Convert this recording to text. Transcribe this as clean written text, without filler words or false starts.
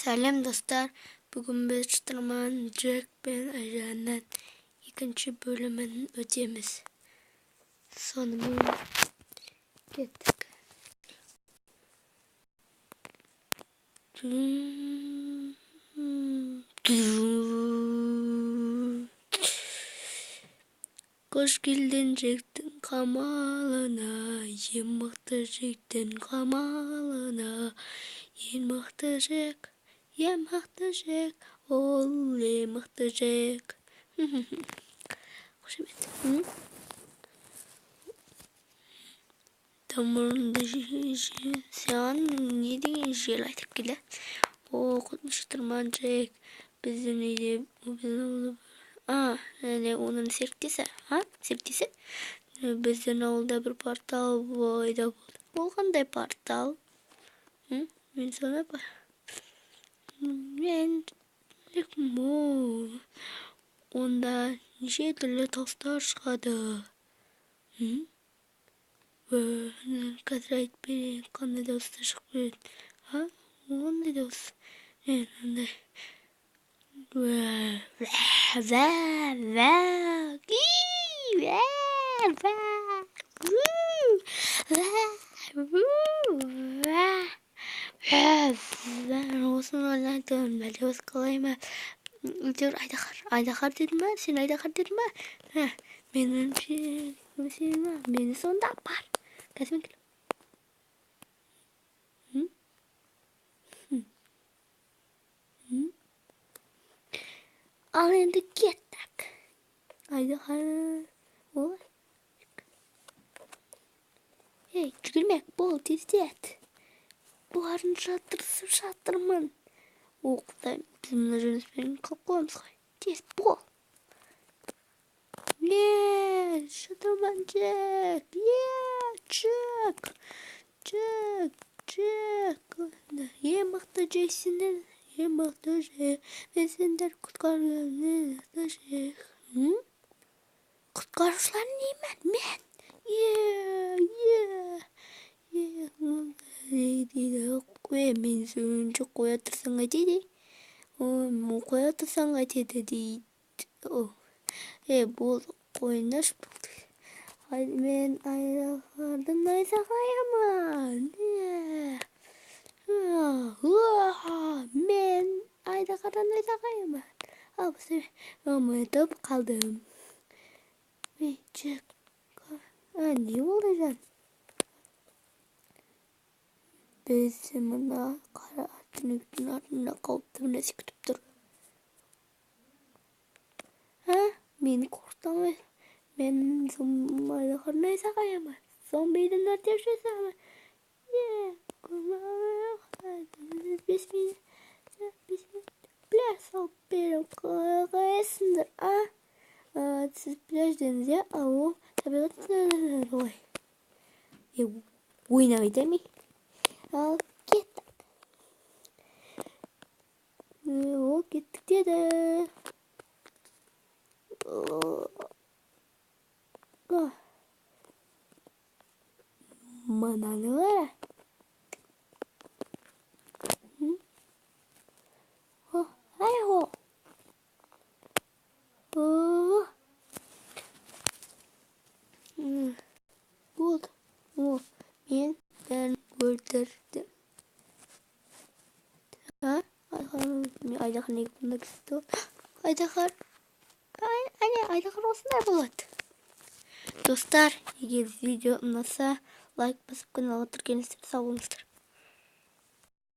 Сәлем достар, бүгін біз Шытырман, Джек пен Айжанның екінші бөлімін өтеміз. Сонымен кеттік. Қош келдің Джектің қамалына, ең мықты Джектің қамалына. Ең мықты Джек, ең мықты Джек, ол ең мықты Джек. Қошемет. Тамырынды сен не деген жел айтып келе? О, Шытырман Джек, біздің үйде және оның серіктесі, серіктесі. Біздің ауылда бір портал бойда болды. Ол қандай портал? Мен sana bak. Ben onda nişe türlü tostlar çıkardı. Böyle kadar bir kanı dostu çıkıyor. Ha? Onda dost. Ne? Ben olsun anladım. Ben de kalayım. Dur Aydakar dedim ben. Sen Aydakar dedim ben. Benim şeyim var. Benim sonunda var. Kaçma gel. Alende gittik. Aydakar. Oy. Hey, gülmek bol tezdet. Buharın şatırmın. Оқтай біздің жүніспен қалып қоямыз ғой. Тез бол. Шытырман Джек. Джек. Ең мықты Джек сендер. Ең мықты Джек. Мен сендер құтқарған Джек. Құтқарушылар неймен? Мен. Мен сөйінші қоя тұрсаң айтеді. Қоя тұрсаң айтеді дейді. Бұл қойынаш болды. Мен Айдақардың найзағайымын. Мен Айдақардың найзағайымын. Ал бұсы ұмытып қалдым. Джек. Не болды жан? Біз мұна қара түнектің артында қауіпті нәрсе күтіп тұр. Мені қорқытамын. Мен Айдақардың найзағайымын. Зомбидің өртеушісімін. Бес минут пляж салып беріп қойғайсыңдар. Сіз пляждеңіз, ол табиғат ой. Ойнамайды ме? Ал кеттік. Ол кеттік деді. Мынаны қара. Болды. Мен өлтірдім. Айдақар неге бұнда кісті? Айдақар осындай болады. Достар, егер видео ұнаса, лайк басып каналға тіркеліңіздер. Сау болыңыздар.